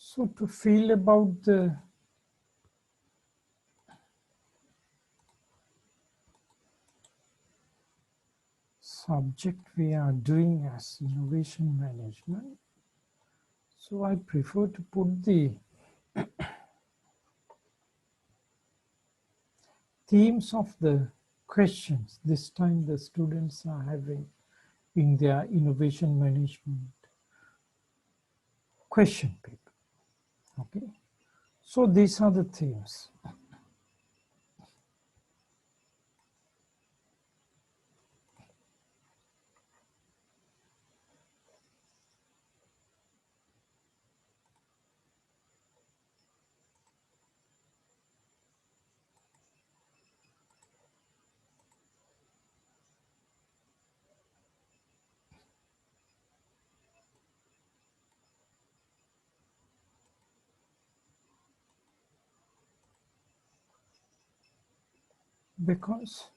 So to feel about the subject we are doing as innovation management, so I prefer to put the themes of the questions this time the students are having in their innovation management question paper. Okay, so these are the themes. Because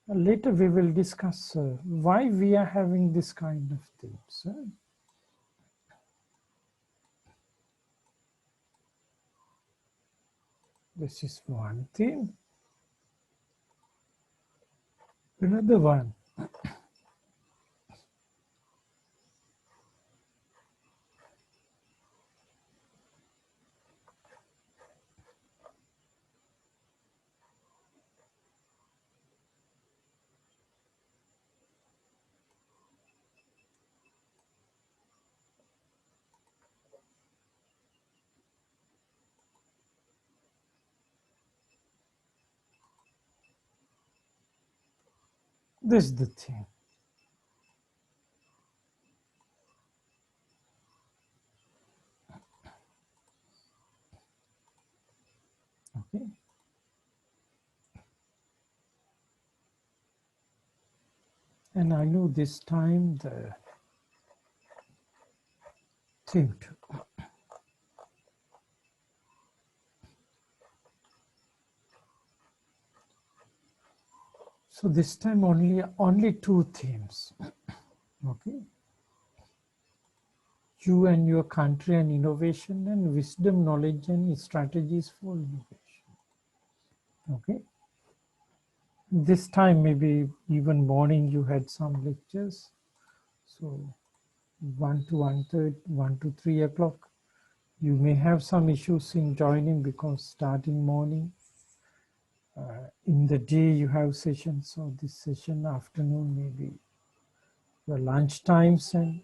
later we will discuss why we are having this kind of themes. This is one theme. Another one. This is the theme. Okay. And I know this time the theme too. So this time only two themes. Okay. You and your country and innovation, and wisdom, knowledge and strategies for innovation. Okay. This time maybe even morning you had some lectures. So 1 to 1:30, 1 to 3 o'clock. You may have some issues in joining because starting morning, in the day you have sessions. So this session afternoon maybe your lunch times and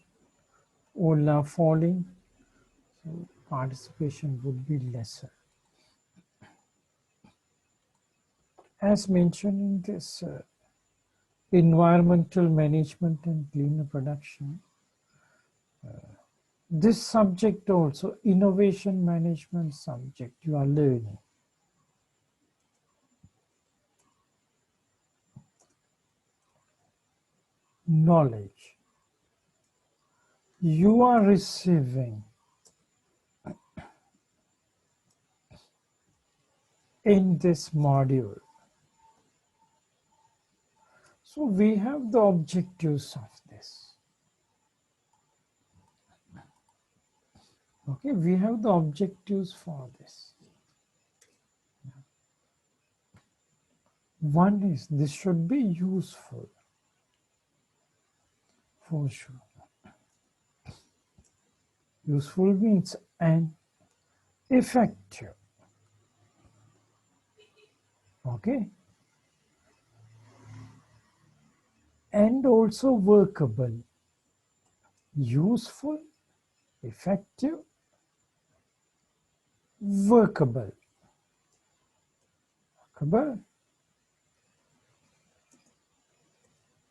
all are falling. So participation would be lesser. As mentioned in this environmental management and cleaner production, this subject also, innovation management subject, you are learning. Knowledge. You are receiving in this module. So we have the objectives of this. Okay, we have the objectives for this. One is this should be useful, for sure. Useful means and effective. Okay, and also workable. Useful, effective, workable. Workable,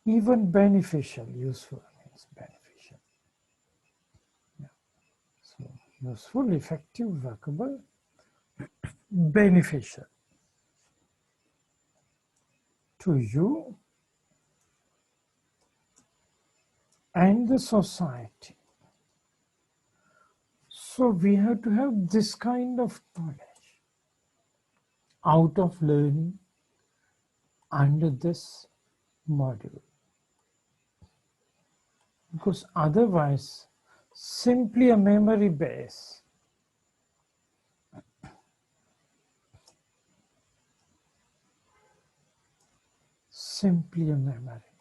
even beneficial. Useful means beneficial. Yeah. So useful, effective, workable, beneficial to you and the society. So we have to have this kind of knowledge out of learning under this module. Because otherwise, simply a memory base simply a memory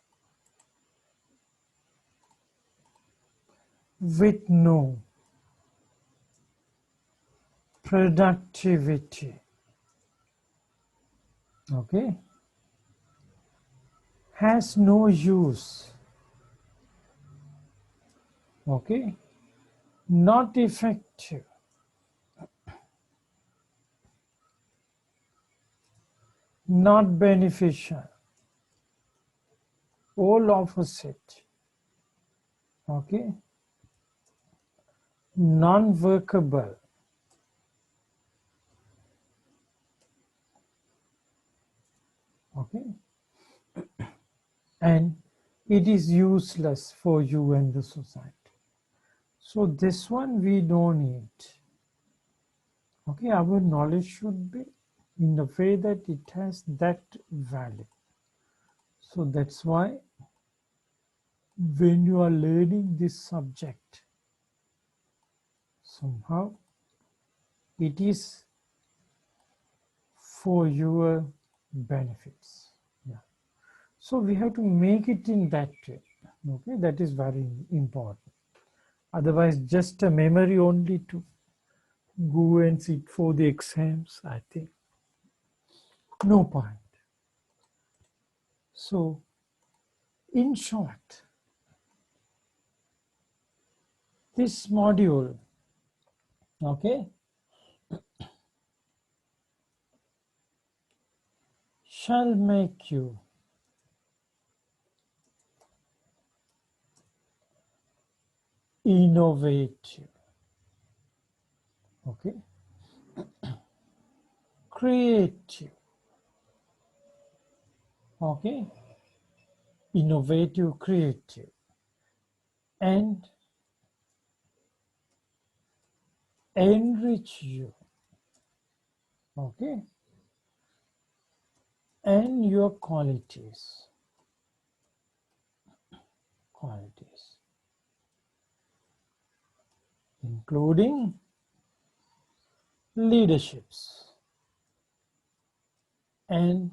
with no productivity, okay, has no use, okay, not effective, not beneficial, all opposite, okay, non-workable, okay, and it is useless for you and the society. So this one we don't need. Okay, our knowledge should be in a way that it has that value. So that's why when you are learning this subject, somehow it is for your benefits. Yeah. So we have to make it in that way. Okay, that is very important. Otherwise, just a memory only to go and sit for the exams, I think no point. So, in short, this module, okay, shall make you innovative, okay, creative, okay, innovative, creative, and enrich you, okay, and your qualities, including leaderships and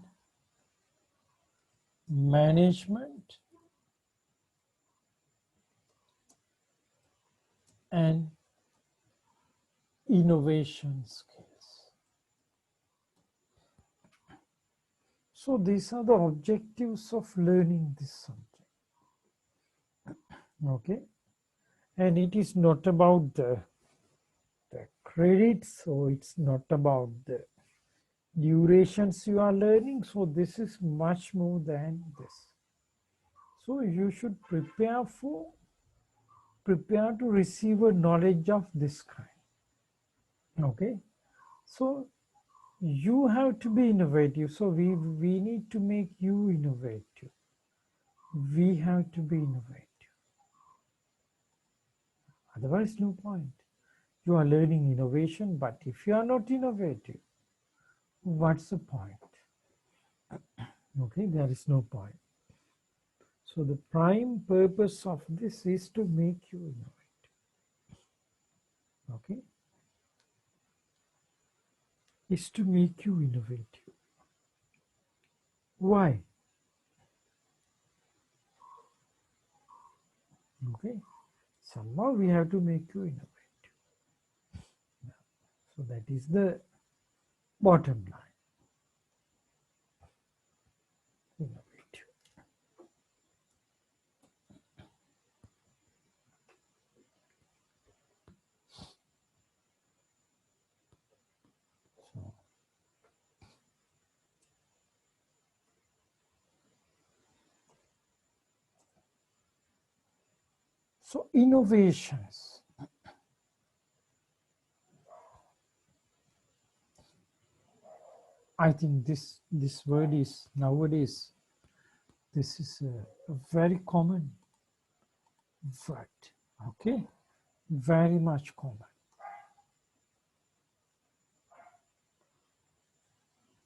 management and innovation skills. So these are the objectives of learning this subject, okay, and it is not about the credits, so it's not about the durations you are learning, so this is much more than this. So you should prepare to receive a knowledge of this kind, okay. So you have to be innovative, so we need to make you innovative. We have to be innovative, otherwise no point. You are learning innovation, but if you are not innovative, what's the point? Okay, there is no point. So the prime purpose of this is to make you innovative, okay, is to make you innovative. Why? Okay, somehow we have to make you innovative. So that is the bottom line, innovative. So innovations, I think this word is nowadays, this is a very common word, okay, very much common,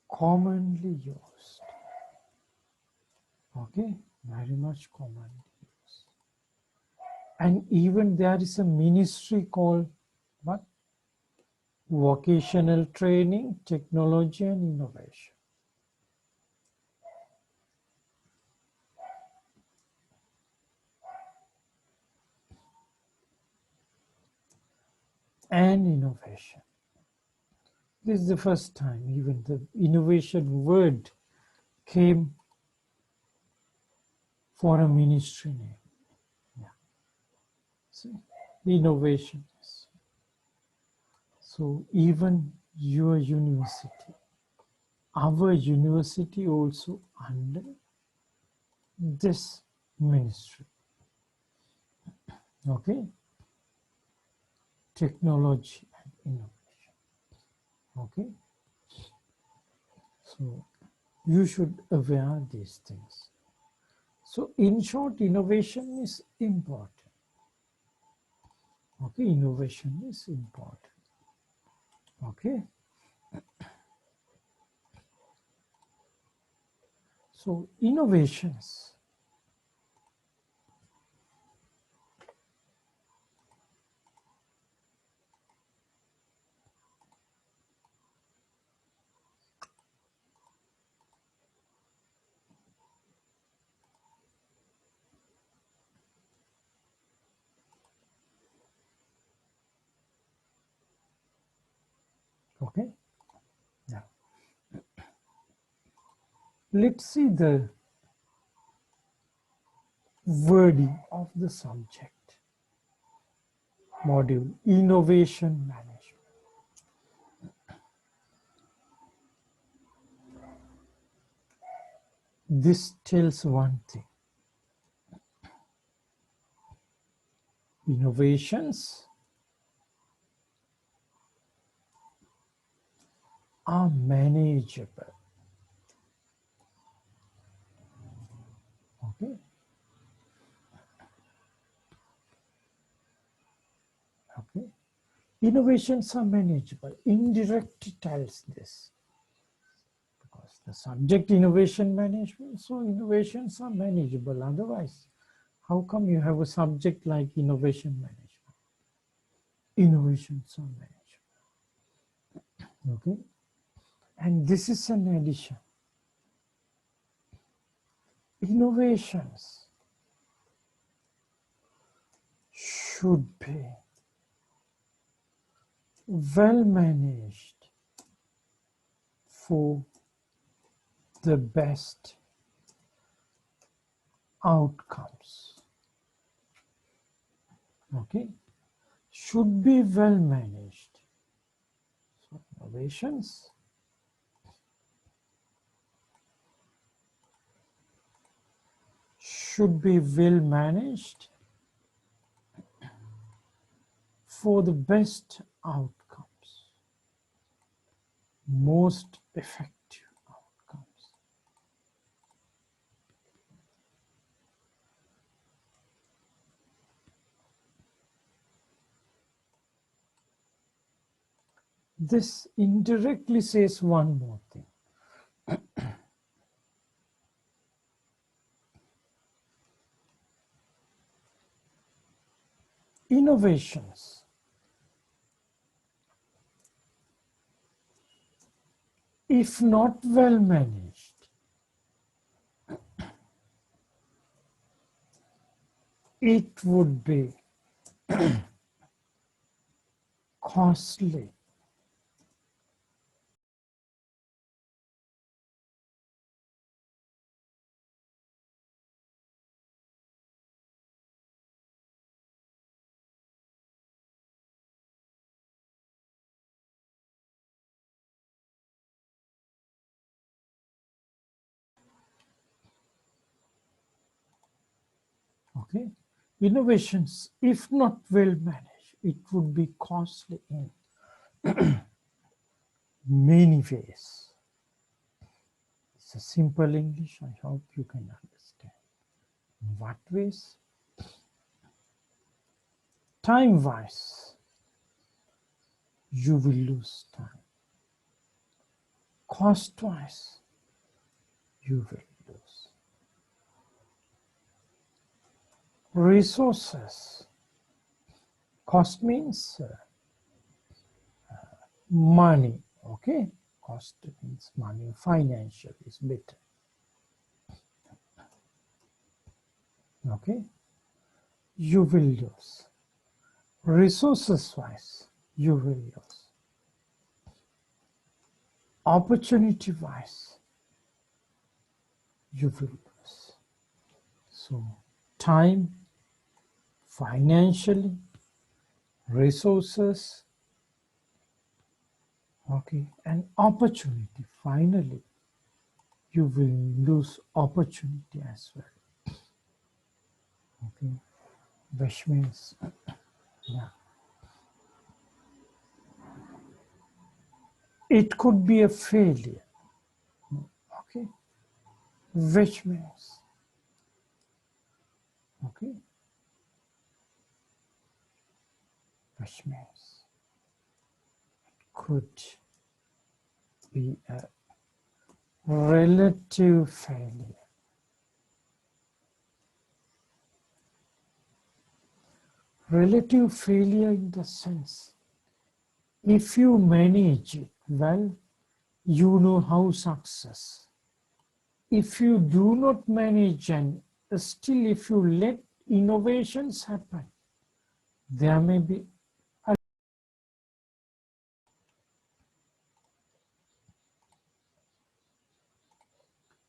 commonly used, okay, very much commonly used. And even there is a ministry called what? Vocational Training, Technology and Innovation. and innovation. This is the first time even the innovation word came for a ministry name. Yeah. See, innovation. So even your university, our university also under this ministry. Okay? Technology and innovation. Okay? So you should aware these things. So in short, innovation is important. Okay, innovation is important. Okay. So innovations. Okay. Now let's see the wording of the subject module, innovation management. This tells one thing. Innovations are manageable. Okay. Okay. Innovations are manageable. Indirect tells this. Because the subject innovation management, so innovations are manageable. Otherwise, how come you have a subject like innovation management? Innovations are manageable. Okay. And this is an addition. Innovations should be well managed for the best outcomes. Okay, should be well managed. So innovations should be well managed for the best outcomes, most effective outcomes. This indirectly says one more thing. Innovations if not well managed, it would be costly. Okay, innovations, if not well managed, it would be costly in many ways. It's a simple English. I hope you can understand. In what ways? Time-wise, you will lose time. Cost-wise, you will lose. Resources. Cost means money. Okay, cost means money. Financial is better. Okay, you will lose. Resources wise, you will lose. Opportunity-wise, you will lose. So time, financially, resources, okay, and opportunity. Finally, you will lose opportunity as well. Okay, which means, yeah, it could be a failure. Okay, which means, okay, which means could be a relative failure. Relative failure in the sense, if you manage it well, you know how success. If you do not manage and still if you let innovations happen, there may be a,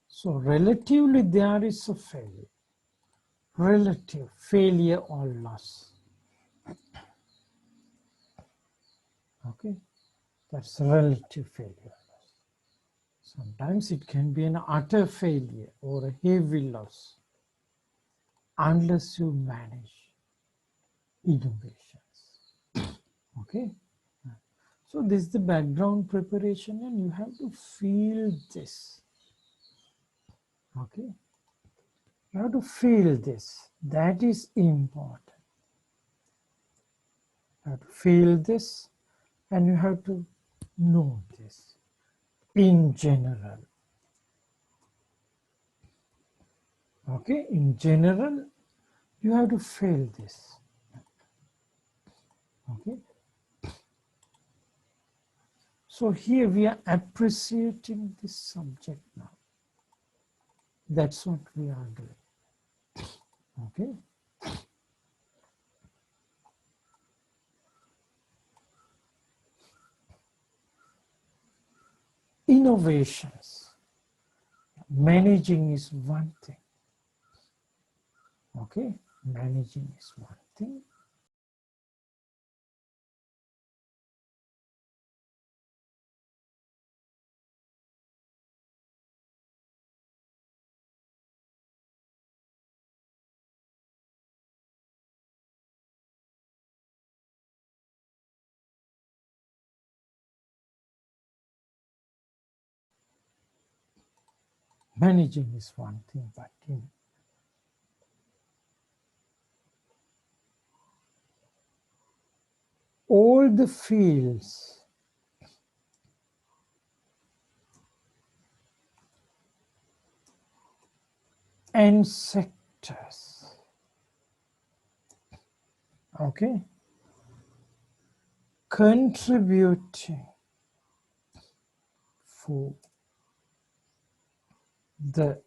so relatively there is a failure. Relative failure or loss. Okay, that's relative failure. Sometimes it can be an utter failure or a heavy loss unless you manage innovations. Okay, so this is the background preparation and you have to feel this. Okay, you have to feel this. That is important. You have to feel this and you have to know this in general. Okay, in general, you have to feel this. Okay. So here we are appreciating this subject now. That's what we are doing. Okay. Innovations. Managing is one thing. Okay. Managing is one thing. Managing is one thing, but in all the fields and sectors, okay, contributing for the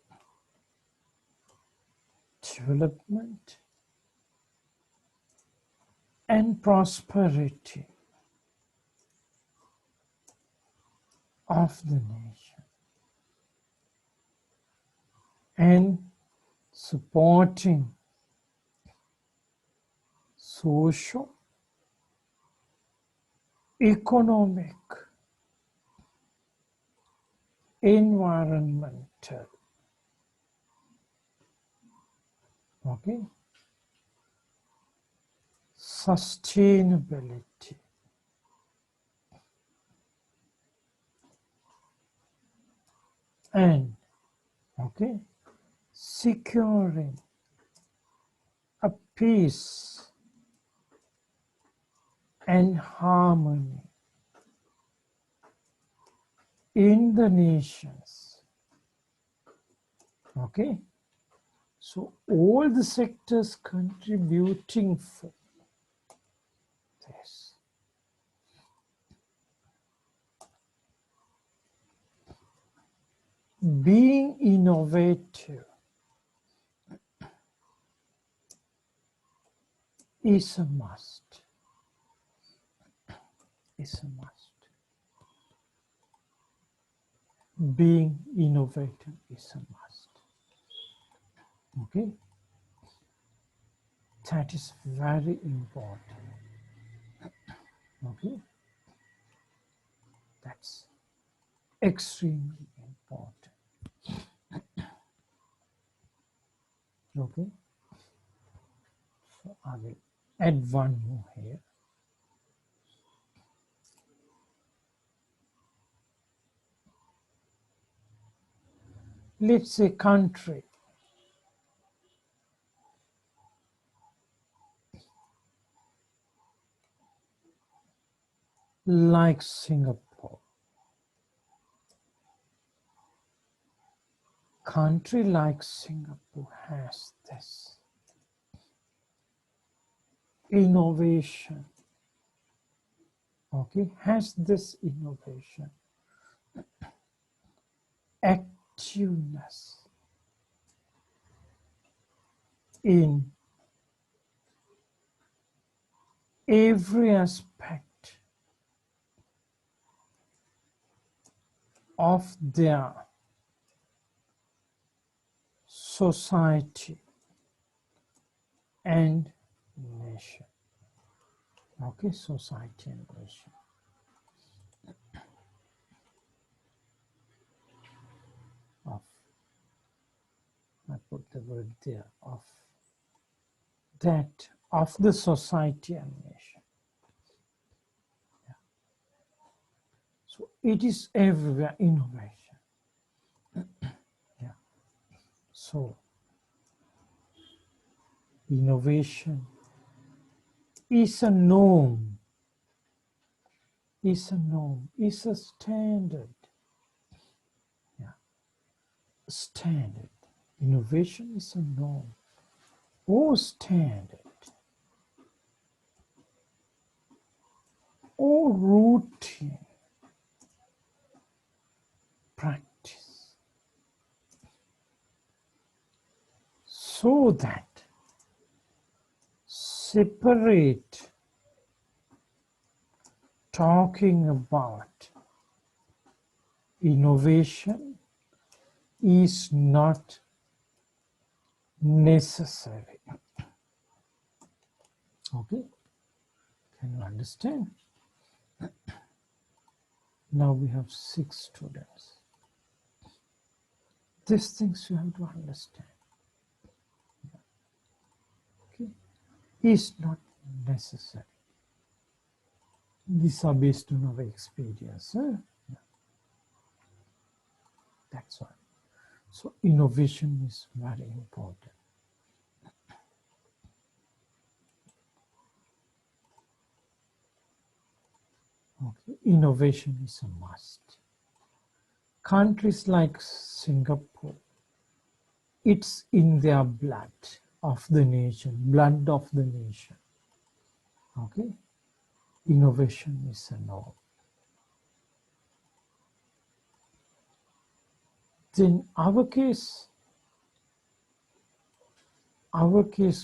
development and prosperity of the nation and supporting social, economic, environmental, okay, sustainability, and okay, securing a peace and harmony in the nations. Okay, so all the sectors contributing for this. Being innovative is a must. is a must. Being innovative is a must. Okay? That is very important. Okay? That's extremely important. Okay? So I will add one more here. Let's say country like Singapore. Country like Singapore has this innovation. Okay, has this innovation, activeness in every aspect of their society and nation. Okay, society and nation. Of, I put the word there, of that, of the society and nation. Yeah. So it is everywhere innovation. Yeah. So innovation is a norm, is a standard. Yeah. Standard. Innovation is a norm or standard or routine practice, so that separate talking about innovation is not necessary. Okay, can you understand? Now we have 6 students. These things you have to understand. Okay, is not necessary. These are based on our experience. Yeah. That's why. So innovation is very important. Okay, innovation is a must. Countries like Singapore, it's in their blood of the nation, blood of the nation. Okay, innovation is a norm. Then our case,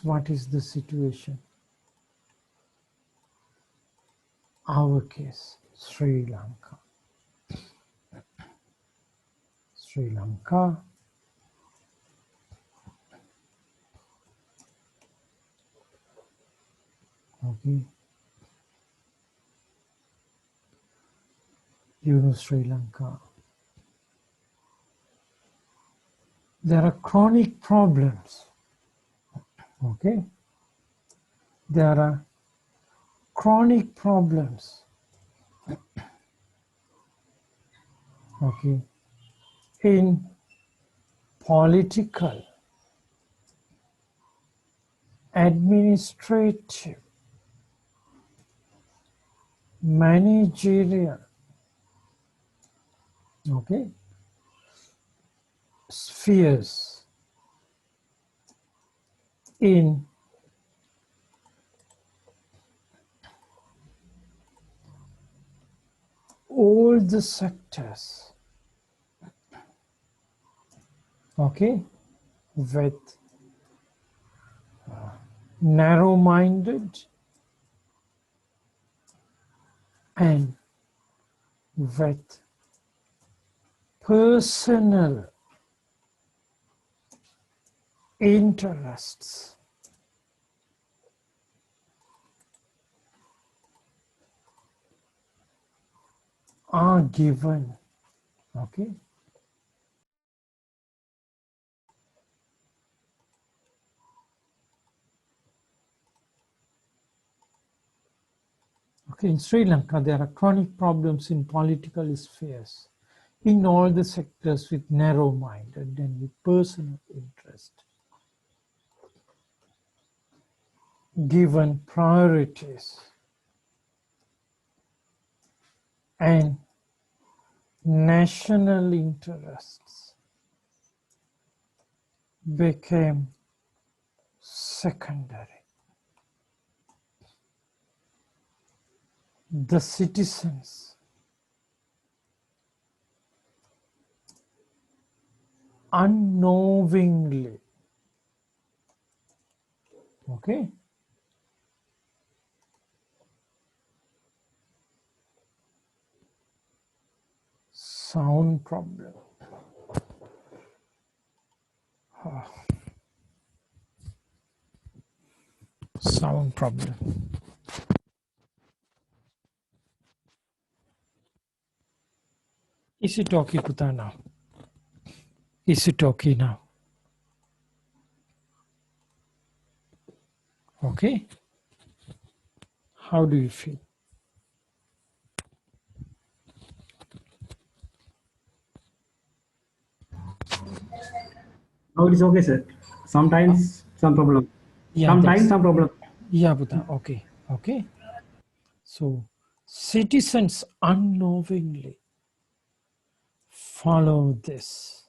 what is the situation? Our case, Sri Lanka. Sri Lanka, okay. You know Sri Lanka. There are chronic problems, okay. There are chronic problems, okay, in political, administrative, managerial, okay, spheres in all the sectors, okay, with narrow-minded and with personal interests are given. Okay. Okay, in Sri Lanka, there are chronic problems in political spheres, in all the sectors with narrow-minded and with personal interest, given priorities and national interests became secondary. The citizens unknowingly, okay, sound problem. Sound problem. Is it okay, Puta, now? Is it okay now? Okay. How do you feel? Now it is okay, sir. Sometimes some problem. Yeah, Sometimes that's some problem. yeah, Buddha. Okay, okay. So citizens unknowingly follow this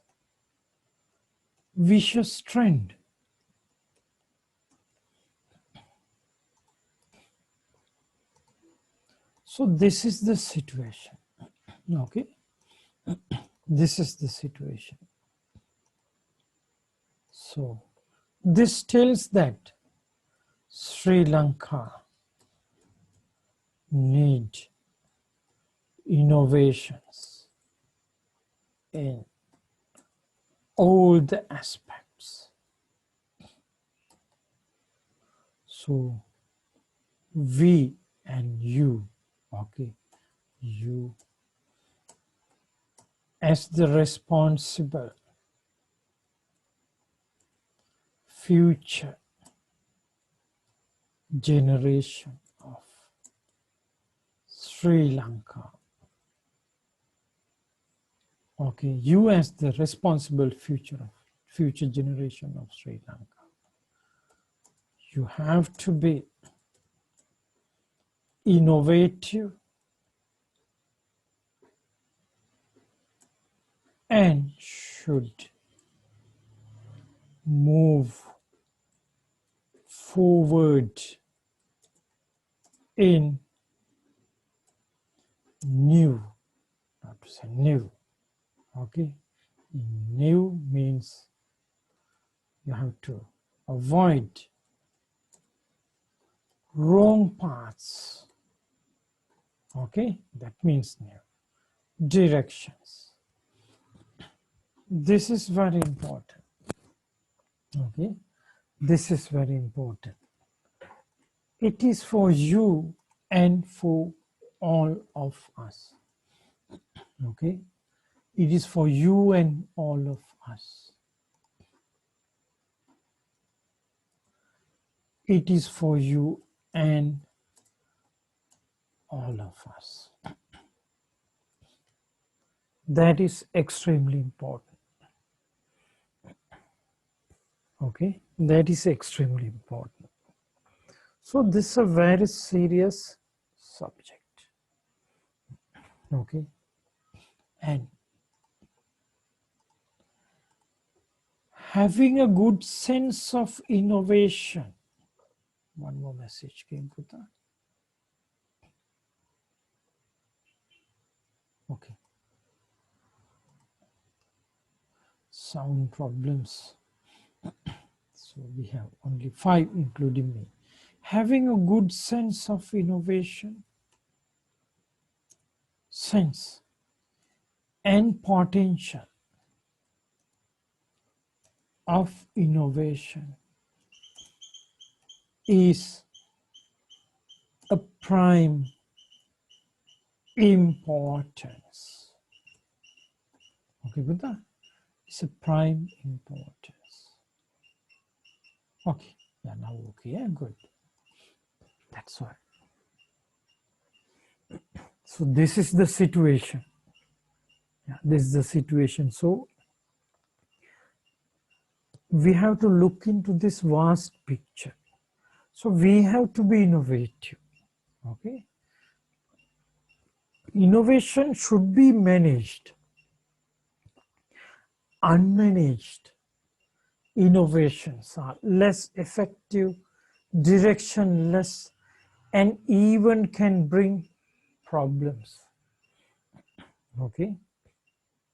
vicious trend. So this is the situation. Okay, this is the situation. So this tells that Sri Lanka need innovations in all the aspects. So we and you, okay, you as the responsible future generation of Sri Lanka. Okay, you as the responsible future generation of Sri Lanka. You have to be innovative and should move forward in new, not to say new, okay? New means you have to avoid wrong paths, okay? That means new directions. This is very important, okay? This is very important. It is for you and for all of us, okay? It is for you and all of us. It is for you and all of us. That is extremely important, okay? That is extremely important. So this is a very serious subject, okay? And having a good sense of innovation. One more message came, Puta. Okay. Sound problems. So we have only 5, including me. Having a good sense of innovation sense and potential of innovation is a prime importance. Okay, Buddha? It's a prime importance. Okay, yeah, now okay, yeah, good. That's why. So this is the situation. Yeah, this is the situation. So we have to look into this vast picture. So we have to be innovative. Okay, innovation should be managed. Unmanaged innovations are less effective, directionless, and even can bring problems. Okay,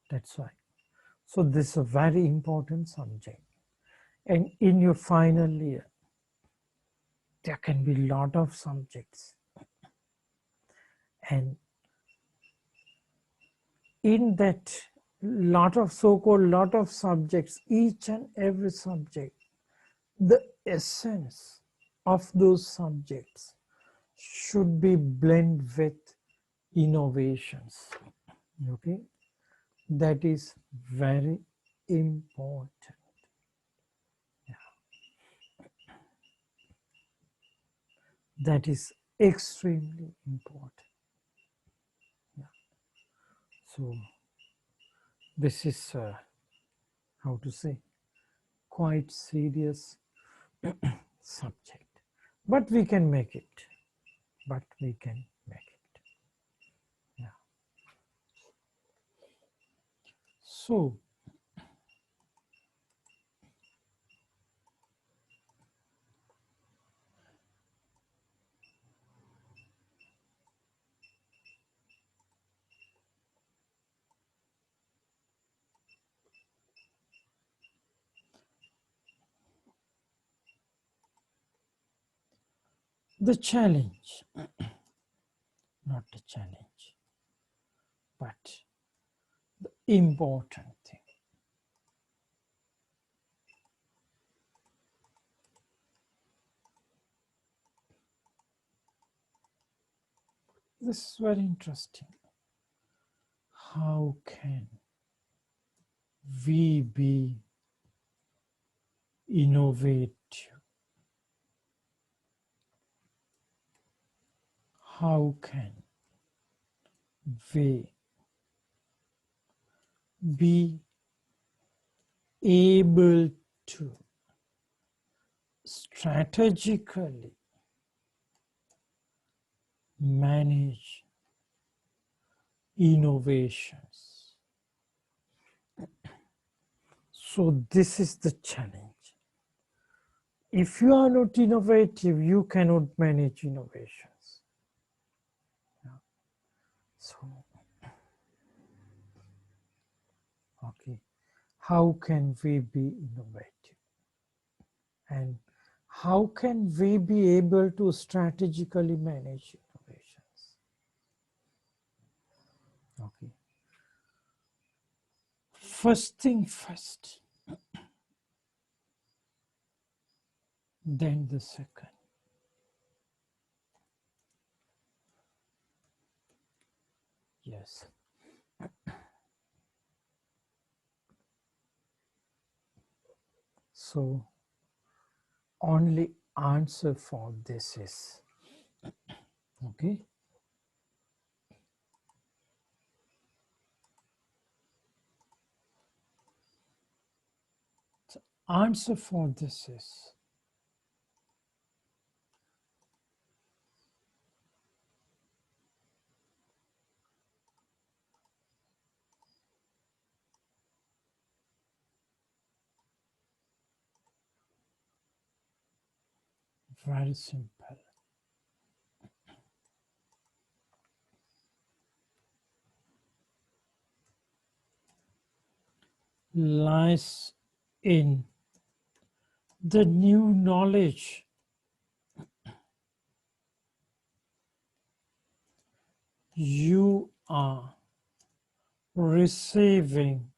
that's why. So this is a very important subject. And in your final year, there can be a lot of subjects. And in that lot of so-called lot of subjects, each and every subject, the essence of those subjects should be blended with innovations. Okay, that is very important. Yeah. That is extremely important. Yeah. So this is how to say, quite serious subject, but we can make it. But we can make it. Yeah. So the challenge, not the challenge, but the important thing. This is very interesting. How can we be innovative? How can we be able to strategically manage innovations? So this is the challenge. If you are not innovative, you cannot manage innovations. Yeah. So, okay, how can we be innovative? And how can we be able to strategically manage innovations? Okay. First thing first, then the second. Yes. So, only answer for this is, okay, so answer for this is very simple. Lies in the new knowledge you are receiving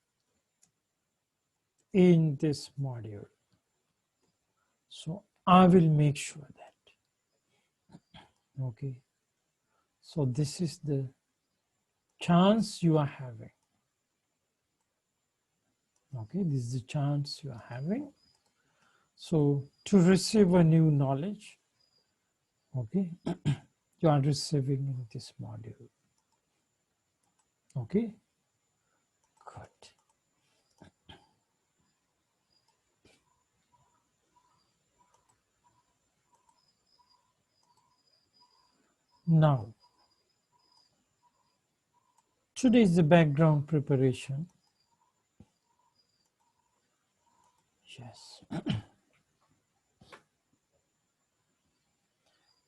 in this module. So I will make sure that. Okay. So this is the chance you are having. Okay, this is the chance you are having. So to receive a new knowledge, okay, you are receiving in this module. Okay, good. Now, today is the background preparation. Yes.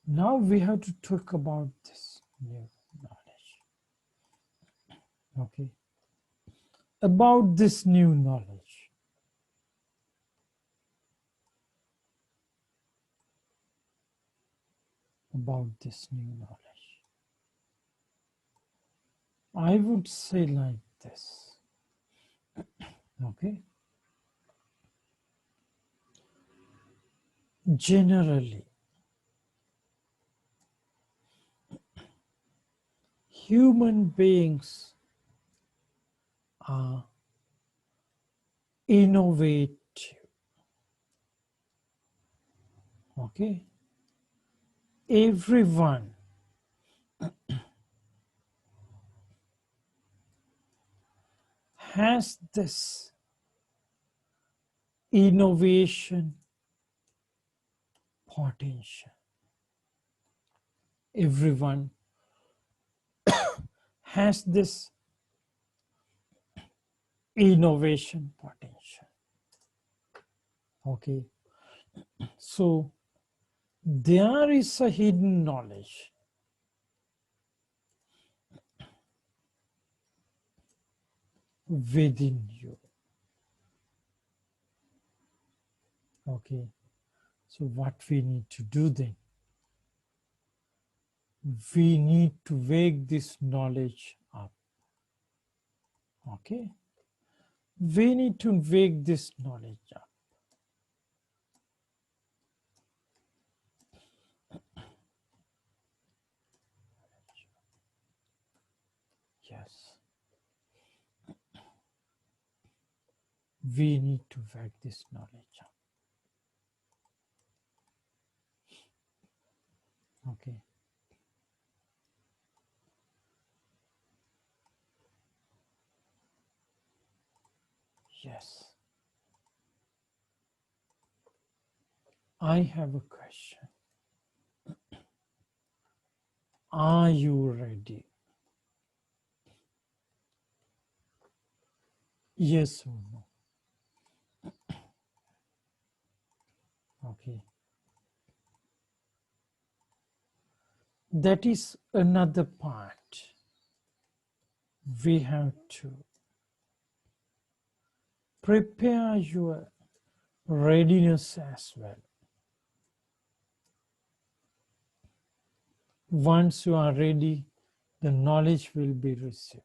Now we have to talk about this new knowledge. Okay. About this new knowledge. About this new knowledge. I would say like this. Okay. Generally, human beings are innovative. Okay. Everyone has this innovation potential. Everyone has this innovation potential. Okay. So there is a hidden knowledge within you. Okay. So what we need to do then? We need to wake this knowledge up. Okay. We need to wake this knowledge up. Yes. We need to wake this knowledge up. Okay. Yes. I have a question. Are you ready? Yes or no? Okay. That is another part. We have to prepare your readiness as well. Once you are ready, the knowledge will be received.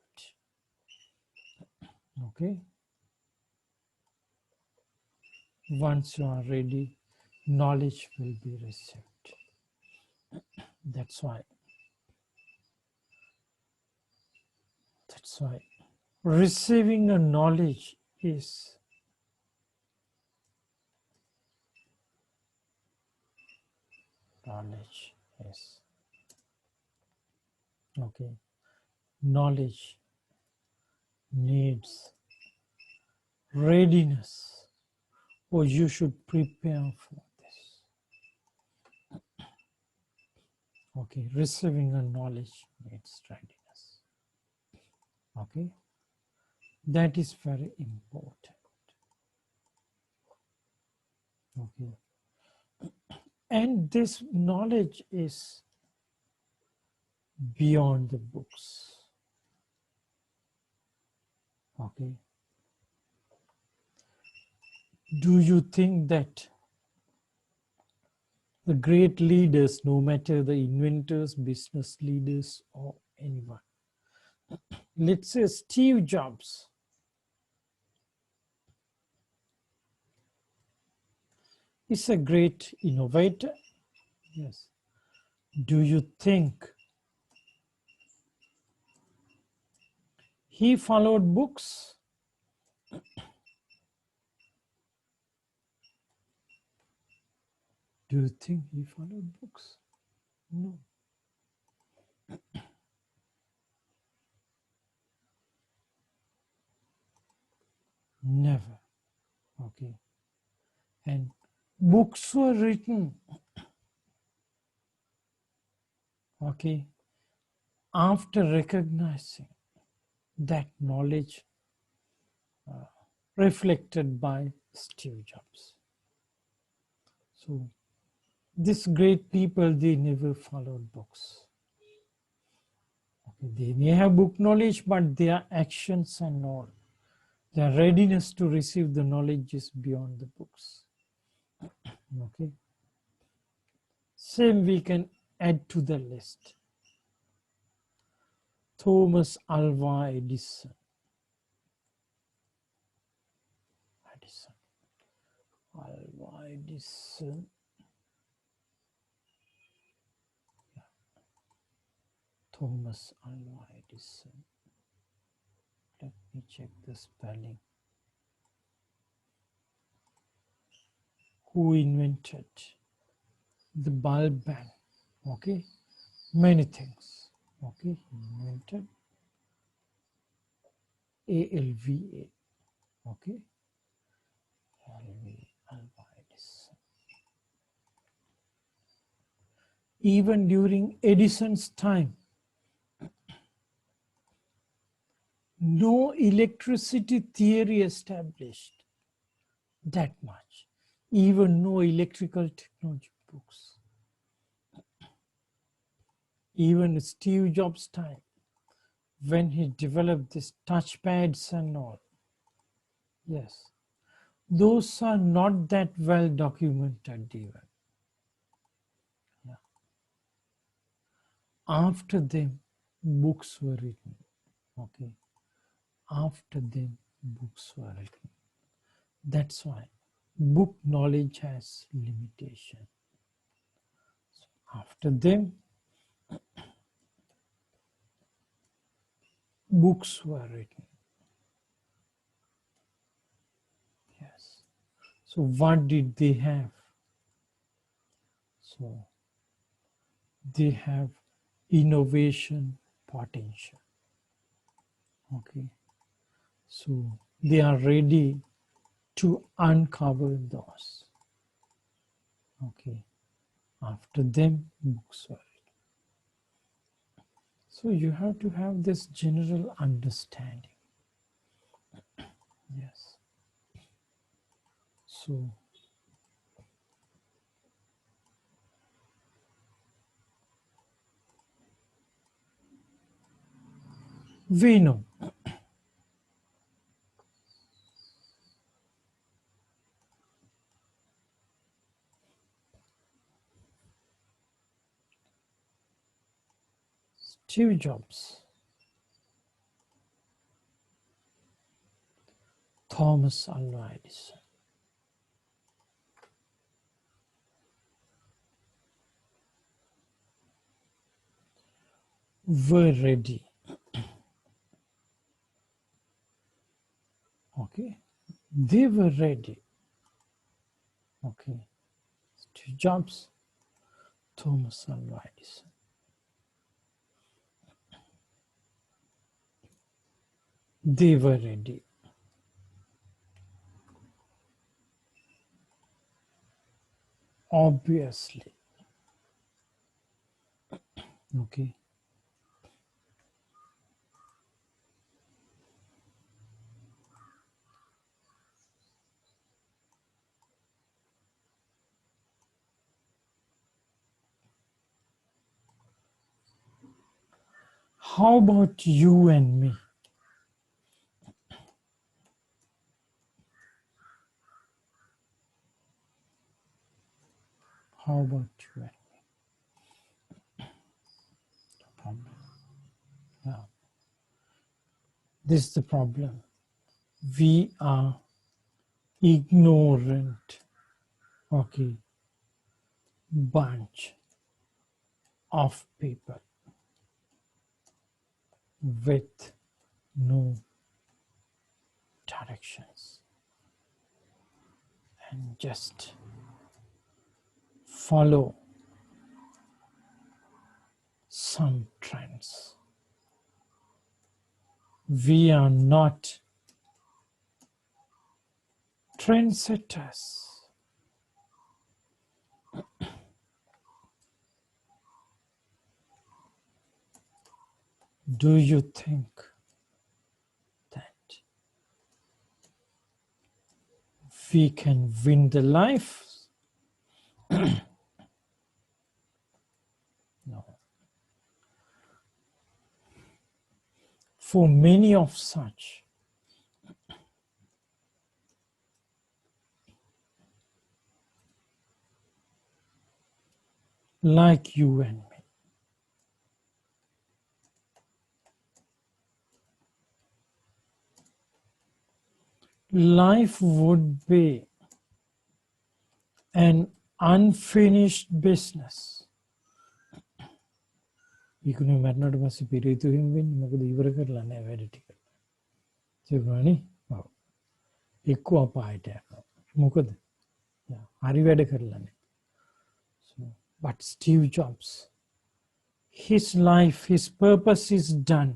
Okay? Once you are ready, knowledge will be received. That's why receiving a knowledge is okay. Knowledge needs readiness, or you should prepare for this. Okay, receiving a knowledge needs readiness. Okay, that is very important. Okay, and this knowledge is beyond the books. Okay, do you think that the great leaders, no matter the inventors, business leaders, or anyone. Let's say Steve Jobs is a great innovator. Yes. Do you think he followed books? Do you think he followed books? No, never. Okay. And books were written, okay, after recognizing that knowledge reflected by Steve Jobs. So these great people, they never followed books. Okay, they may have book knowledge, but their actions and all, their readiness to receive the knowledge is beyond the books. Okay. Same we can add to the list. Thomas Alva Edison. Edison. Alva Edison. Thomas Alva Edison. Let me check the spelling. Who invented the bulb ban? Okay, many things. Okay, he invented ALVA. Okay, Alva Edison. Even during Edison's time, no electricity theory established that much. Even no electrical technology books. Even Steve Jobs' time, when he developed these touchpads and all. Yes, those are not that well documented even. Yeah. After them, books were written. Okay. After them, books were written. That's why book knowledge has limitation. So after them, books were written. Yes. So what did they have? So they have innovation potential. Okay. So they are ready to uncover those. Okay. After them, books were written. So you have to have this general understanding. Yes. So we know Steve Jobs, Thomas Alva Edison were ready. Okay. They were ready. Okay. Steve Jobs, Thomas Alva Edison. They were ready. Obviously. Okay. How about you and me? How about you and me? No problem. This is the problem. We are ignorant, okay, bunch of people with no directions and just follow some trends. We are not trendsetters. Do you think that we can win the life? No. For many of such, like you and me, life would be an unfinished business. ඉක්ුණු මැරණට පස්සේ පිරිතු හිම වෙන්නේ මොකද ඉවර කරලා නැහැ වැඩ ටික. ඒකනේ. ඔව්. එක්ක අපායට යනවා. මොකද? හරි වැඩ කරලා නැහැ. So, but Steve Jobs, his life, his purpose is done,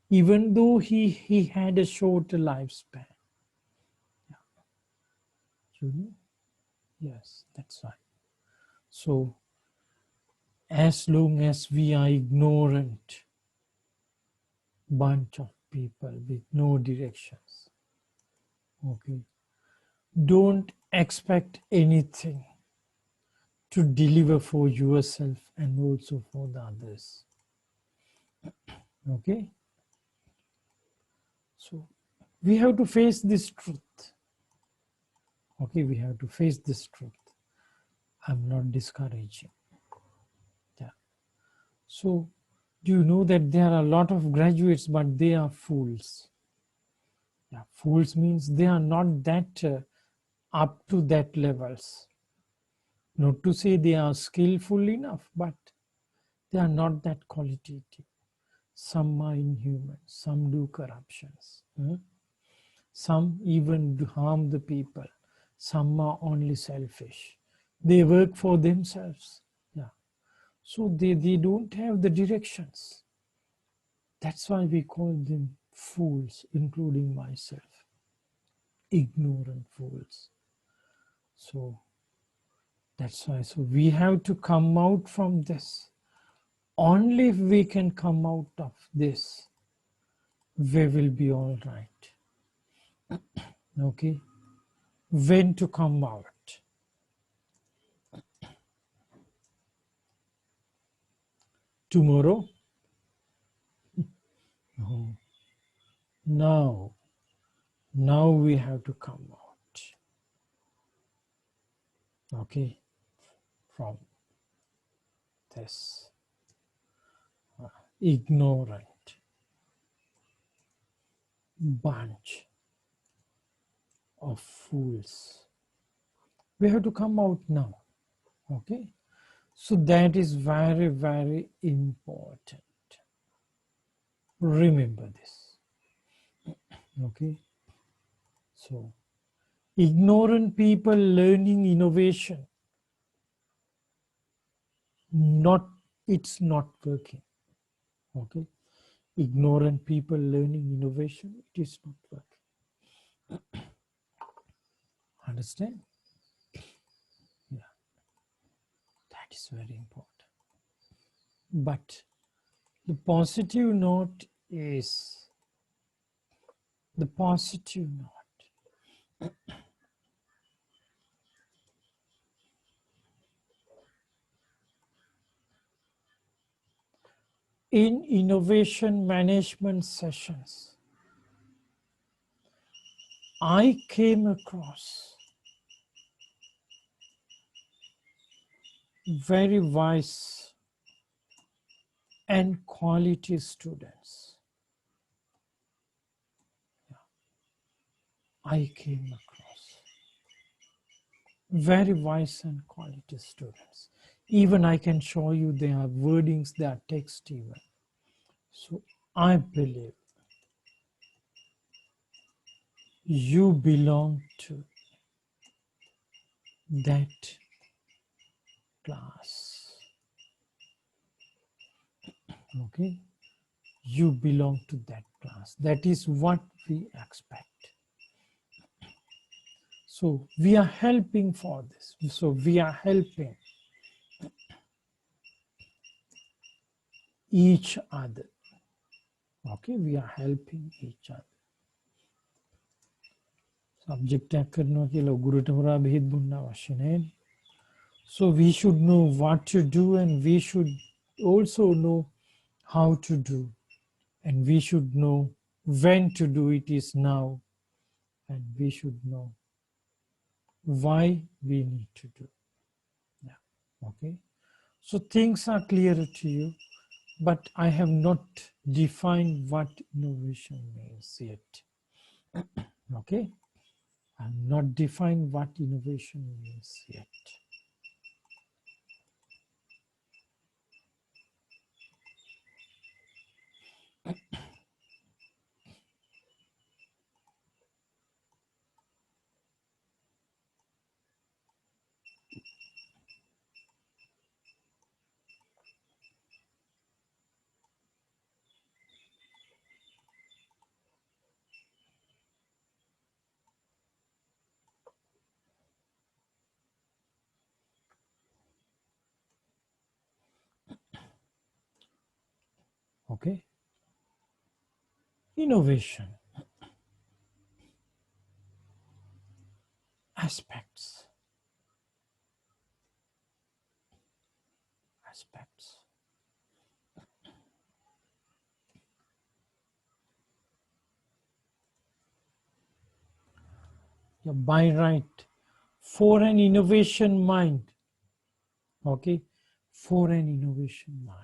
even though he had a shorter lifespan. Yeah. You know? Yes, that's right. So, as long as we are ignorant bunch of people with no directions, okay, don't expect anything to deliver for yourself and also for the others. Okay, so we have to face this truth. Okay, we have to face this truth. I'm not discouraging. Yeah. So do you know that there are a lot of graduates but they are fools? Yeah, fools means they are not that up to that levels. Not to say they are skillful enough, but they are not that qualitative. Some are inhuman, some do corruptions. Some even harm the people. Some are only selfish. They work for themselves. Yeah. So they don't have the directions. That's why we call them fools, including myself. Ignorant fools. So that's why. So we have to come out from this. Only if we can come out of this, we will be all right. Okay? When to come out? Tomorrow? No. Now we have to come out. Okay? From this ignorant bunch of fools. We have to come out now. Okay? So that is very, very important. Remember this. Okay? So, ignorant people learning innovation, it's not working. Okay? Ignorant people learning innovation, it is not working. Understand? Yeah. That is very important. But the positive note is the positive note. In innovation management sessions, I came across very wise and quality students. I came across very wise and quality students. Even I can show you their wordings, their text even. So I believe you belong to that class. Okay? You belong to that class. That is what we expect. So we are helping for this. So we are helping each other. Okay, we are helping each other. Subject so we should know what to do, and we should also know how to do, and we should know when to do it is now, and we should know why we need to do. Yeah. Okay. So things are clearer to you, but I have not defined what innovation means yet. Okay. I'm not defined what innovation means yet. Okay. Innovation aspects. Aspects. Yeah, by right, for an innovation mind. Okay, for an innovation mind.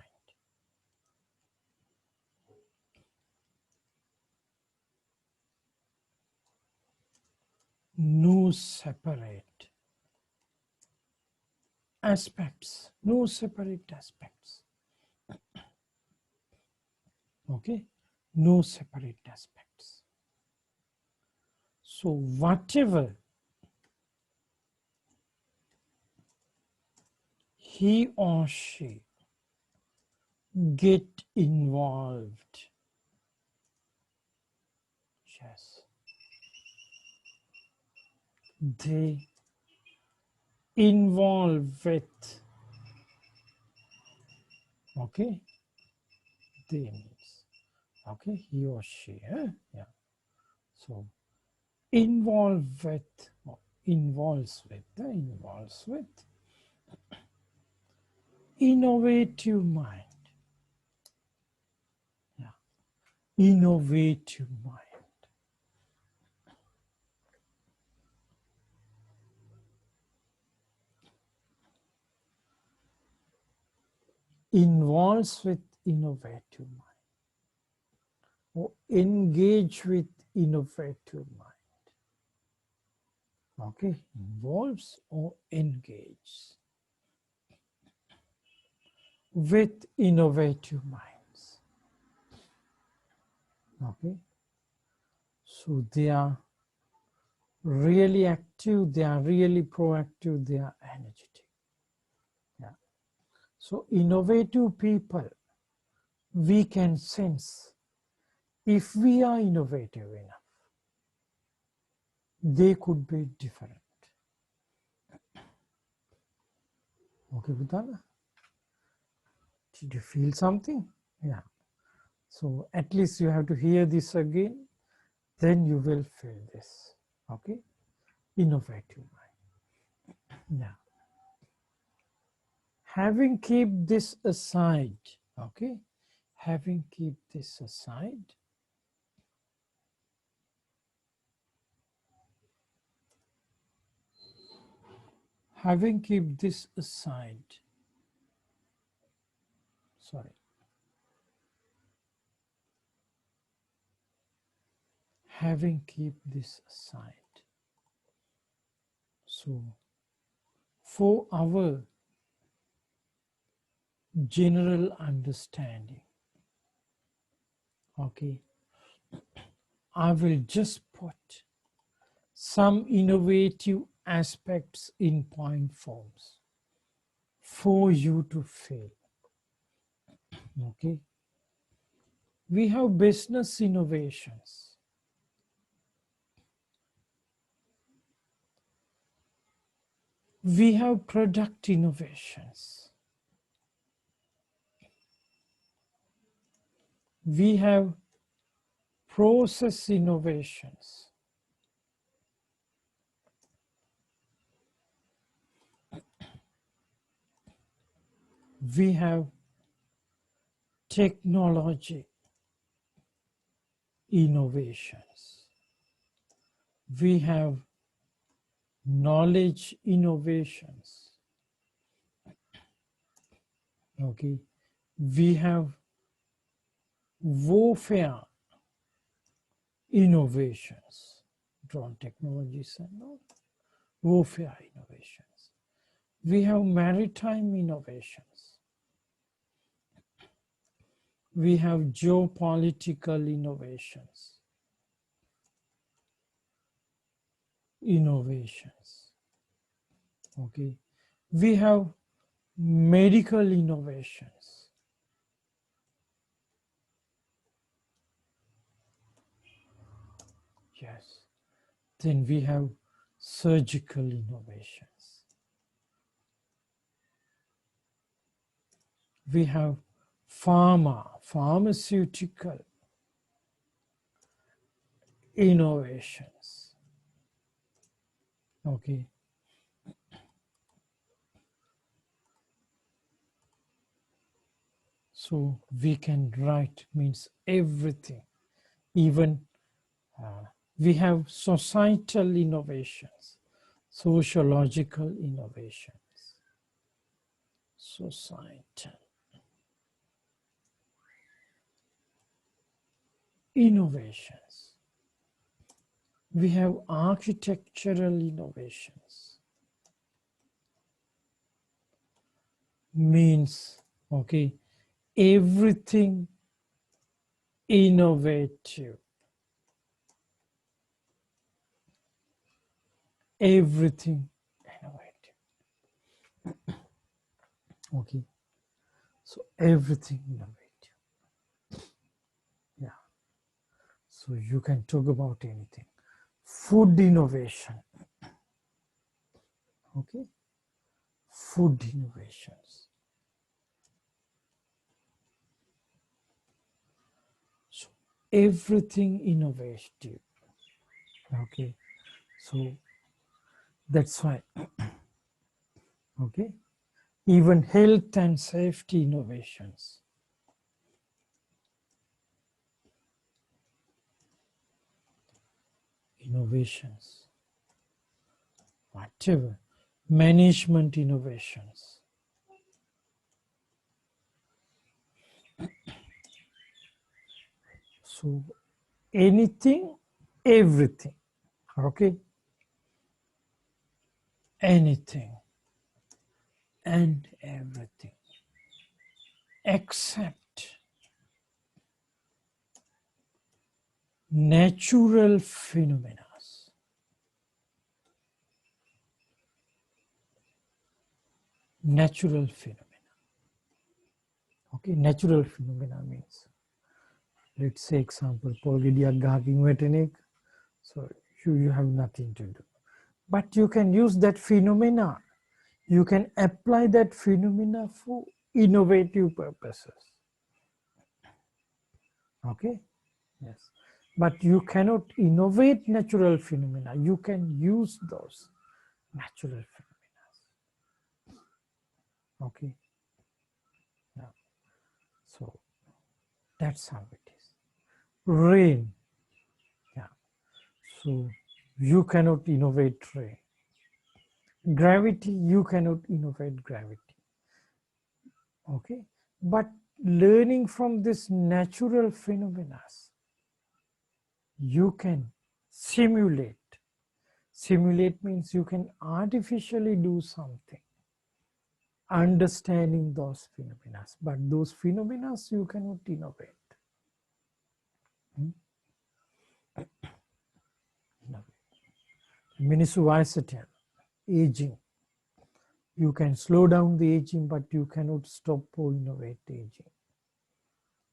No separate aspects. No separate aspects. Okay, no separate aspects. So whatever he or she get involved, yes, they involve with, okay, they means, okay, he or she, yeah. So involve with, or involves with innovative mind. Yeah, innovative mind. Involves with innovative mind, or engage with innovative mind. Okay, involves or engage with innovative minds. Okay, so they are really active, they are really proactive, they are energetic. Yeah. So innovative people, we can sense if we are innovative enough, they could be different. Okay, Bhutana? Did you feel something? Yeah. So at least you have to hear this again, then you will feel this. Okay? Innovative mind. Yeah. Having kept this aside, okay? Having kept this aside, having kept this aside, sorry, having keep this aside. So for our general understanding, okay, I will just put some innovative aspects in point forms for you to fill. Okay, we have business innovations. We have product innovations. We have process innovations. We have technology innovations. We have knowledge innovations. Okay, we have warfare innovations, drone technologies and all, warfare innovations. We have maritime innovations. We have geopolitical innovations. Okay, we have medical innovations. Yes. Then we have surgical innovations. We have pharmaceutical innovations. Okay. So we can write means everything. Even we have societal innovations, sociological innovations, societal innovations. We have architectural innovations. Means, okay, everything innovative. Everything innovative. Okay, so everything innovative. Yeah, so you can talk about anything. Food innovation. Okay, food innovations. So everything innovative. Okay, so that's why. Okay, even health and safety innovations. Innovations, whatever, management innovations. So anything, everything, okay? Anything and everything except natural phenomena. Natural phenomena. Okay, natural phenomena means, let's say example, polgidia gaging wetenic. So you have nothing to do. But you can use that phenomena. You can apply that phenomena for innovative purposes. Okay? Yes. But you cannot innovate natural phenomena. You can use those natural phenomena. Okay? Yeah. So that's how it is. Rain. Yeah. So you cannot innovate rain. Gravity, you cannot innovate gravity. Okay? But learning from this natural phenomena, You can simulate. Simulate means you can artificially do something, understanding those phenomena. But those phenomena you cannot innovate. Minisuicetal, aging. You can slow down the aging, but you cannot stop or innovate aging.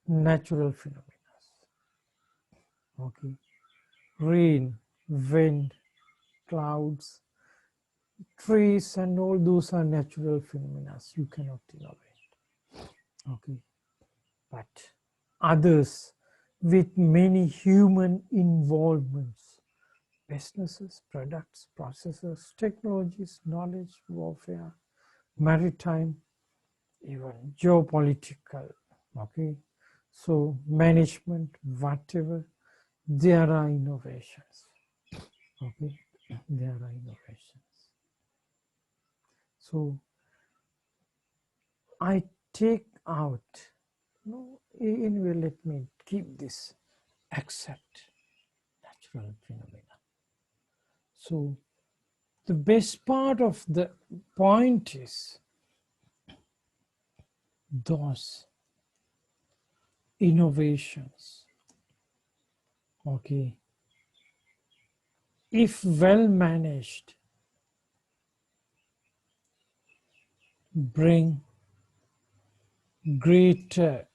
Natural phenomena. Okay. Rain, wind, clouds, trees, and all those are natural phenomena. You cannot innovate. Okay. But others with many human involvements, businesses, products, processes, technologies, knowledge, warfare, maritime, even geopolitical, okay? So management, whatever, there are innovations, okay? There are innovations. So I take out, no, anyway, let me keep this, accept natural phenomena. So the best part of the point is those innovations, okay, if well managed, bring greater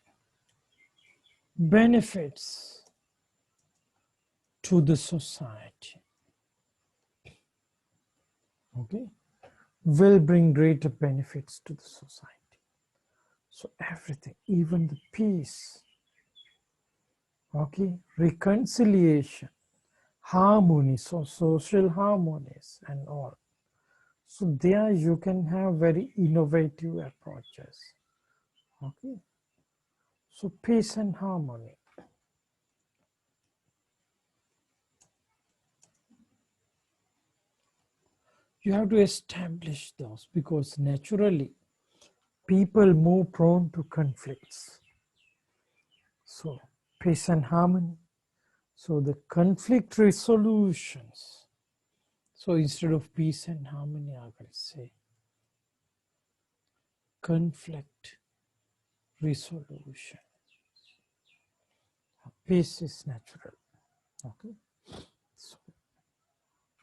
benefits to the society, okay, will bring greater benefits to the society. So everything, even the peace, okay, reconciliation, harmony, so social harmonies and all. So there you can have very innovative approaches, okay. So peace and harmony. You have to establish those because naturally people more prone to conflicts. So peace and harmony. So the conflict resolutions. So instead of peace and harmony, I will say conflict resolution. Peace is natural. Okay. So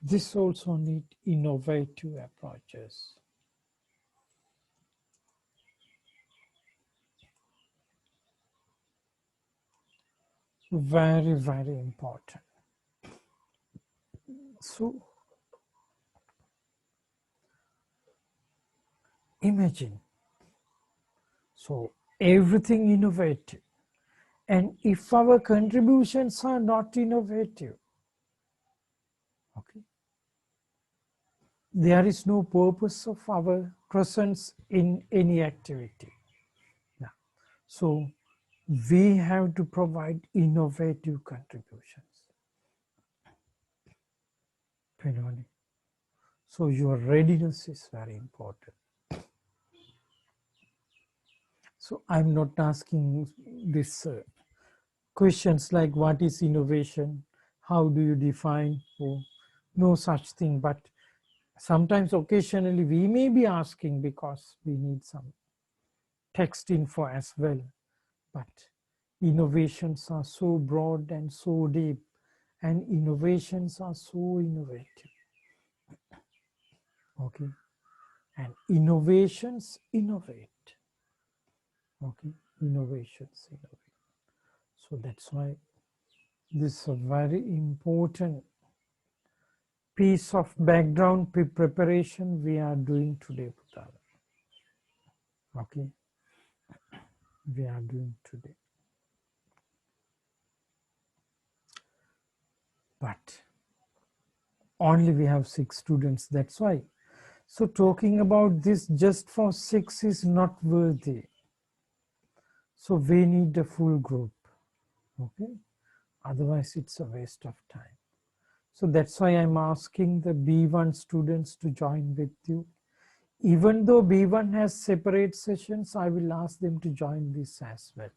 this also need innovative approaches. Very, very important. So imagine, so everything innovative. And if our contributions are not innovative, okay, there is no purpose of our presence in any activity. Yeah. So we have to provide innovative contributions. So your readiness is very important. So I'm not asking this questions like what is innovation, how do you define, oh, no such thing, but sometimes occasionally we may be asking because we need some text info as well. But innovations are so broad and so deep, and innovations are so innovative. Okay, and innovations innovate. Okay, innovations innovate. So that's why this is a very important piece of background preparation we are doing today, Putala. Okay, we are doing today. But only we have 6 students, that's why. So talking about this just for 6 is not worthy. So we need a full group, okay? Otherwise it's a waste of time. So that's why I'm asking the B1 students to join with you. Even though B1 has separate sessions, I will ask them to join this as well,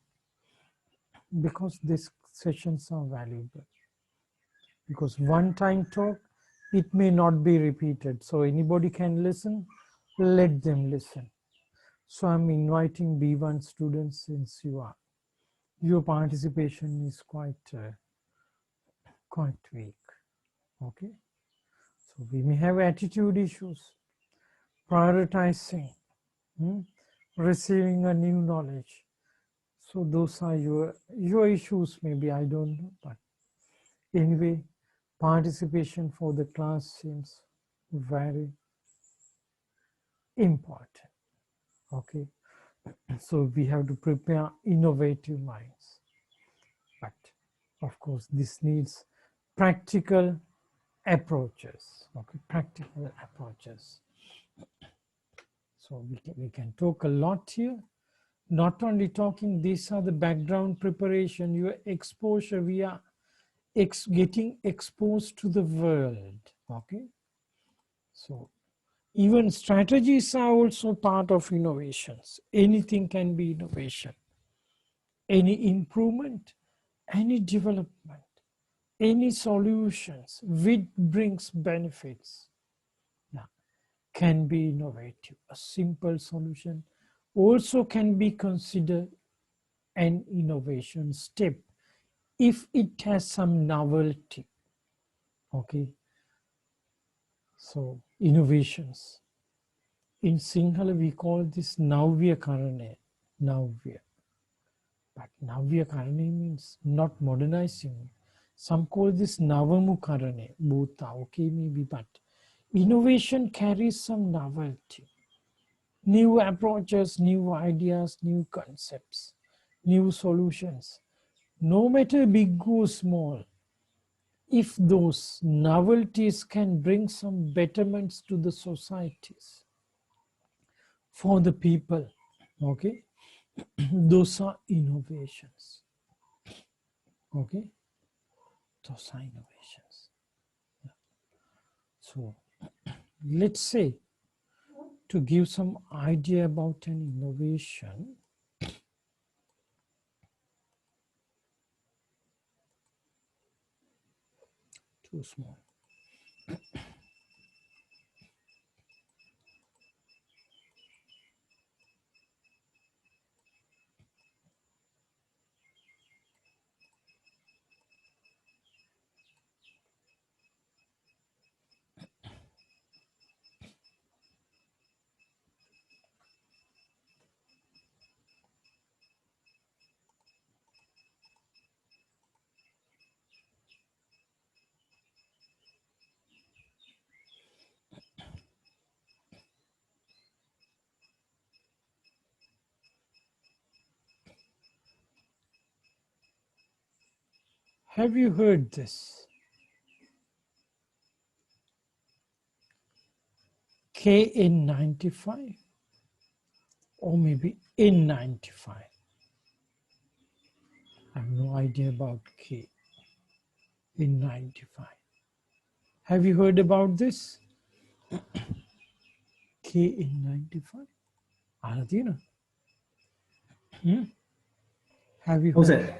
because these sessions are valuable. because one-time talk, it may not be repeated. So anybody can listen, let them listen. So I'm inviting B1 students, since your participation is quite weak. Okay, so we may have attitude issues, prioritizing, receiving a new knowledge. So those are your issues, maybe, I don't know, but anyway, participation for the class seems very important. Okay, so we have to prepare innovative minds, but of course this needs practical approaches. Okay, practical approaches. So we can talk a lot here. Not only talking, these are the background preparation, your exposure. We are getting exposed to the world. Okay, so even strategies are also part of innovations. Anything can be innovation. Any improvement, any development, any solutions which brings benefits, yeah, can be innovative. A simple solution also can be considered an innovation step if it has some novelty. Okay, so innovations. In Sinhala, we call this Navya Karane. Navya. But Navya Karane means not modernizing. Some call this Navamu Karane. Both are okay, maybe, but innovation carries some novelty. New approaches, new ideas, new concepts, new solutions. No matter big or small, if those novelties can bring some betterments to the societies, for the people, okay, those are innovations. Okay, those are innovations. Yeah. So let's say, to give some idea about an innovation, too small. Have you heard this? KN95 or maybe N95. I have no idea about KN95. Have you heard about this? KN95? Aradina? Have you Oh, heard? sir.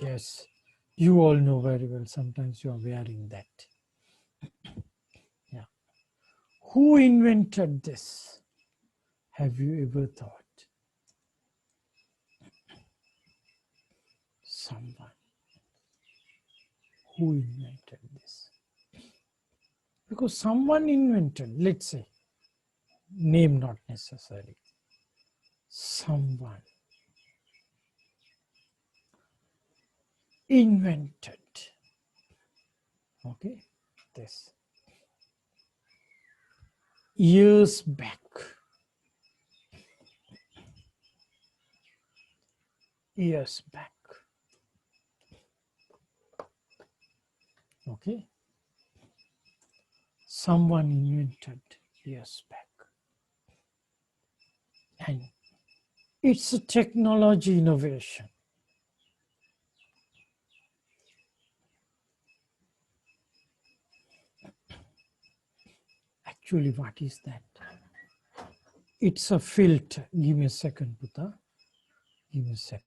Yes. You all know very well. Sometimes you are wearing that. Yeah. Who invented this? Have you ever thought? Someone. Who invented this? Because someone invented, let's say, name not necessary. Someone invented, okay, this years back. Years back. Okay. Someone invented years back. And it's a technology innovation. Actually, what is that? It's a filter. Give me a second, Puta. Give me a second.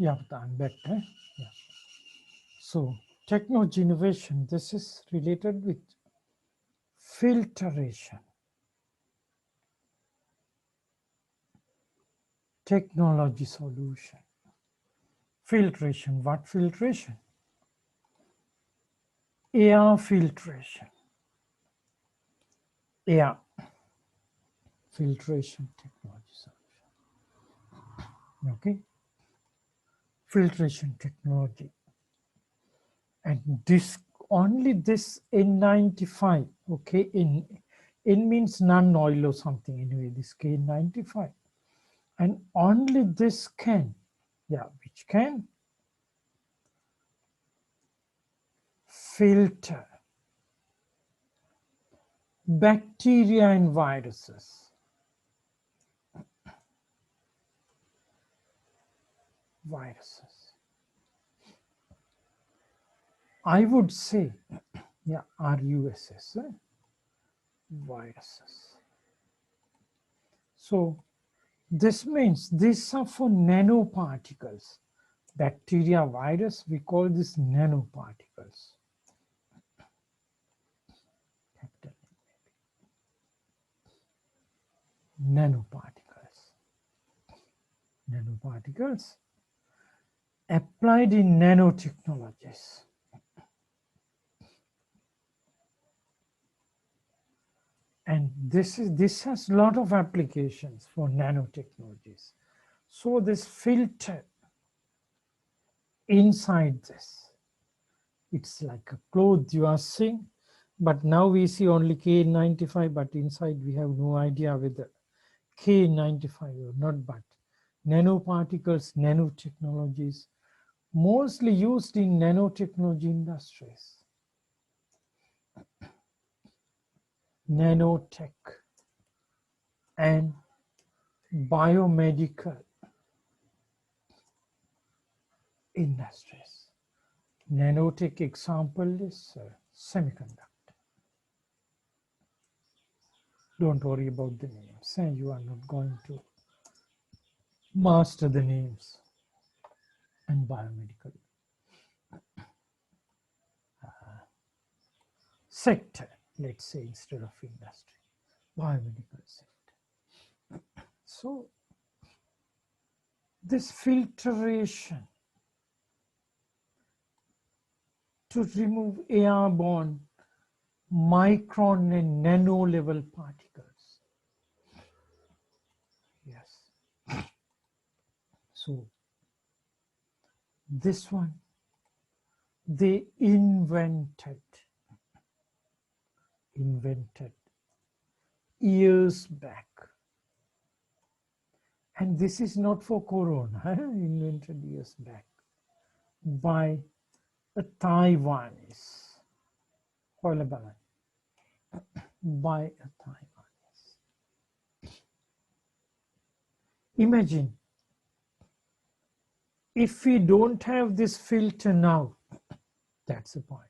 Yeah, but I'm back. Yeah. So technology innovation, this is related with filtration. Technology solution. Filtration. What filtration? Air filtration. Air filtration technology solution. Okay. Filtration technology. And this only this N95. Okay. N means non-oil or something. Anyway, this K95. And only this can, yeah, which can filter bacteria and viruses. Viruses. I would say, yeah, RUSS, viruses. So this means these are for nanoparticles. Bacteria, virus, we call this nanoparticles. Capital nanoparticles. Nanoparticles applied in nanotechnologies. And this has a lot of applications for nanotechnologies. So this filter inside this, it's like a cloth you are seeing, but now we see only K95, but inside we have no idea whether K95 or not, but nanoparticles, nanotechnologies, mostly used in nanotechnology industries. Nanotech and biomedical industries. Nanotech example is semiconductor. Don't worry about the names. You are not going to master the names. And biomedical sector, let's say, instead of industry, biomedical sector. So this filtration to remove airborne micron and nano level particles. Yes. So this one they invented years back. And this is not for corona, invented years back by a Taiwanese, by a Taiwanese. Imagine if we don't have this filter now, that's the point.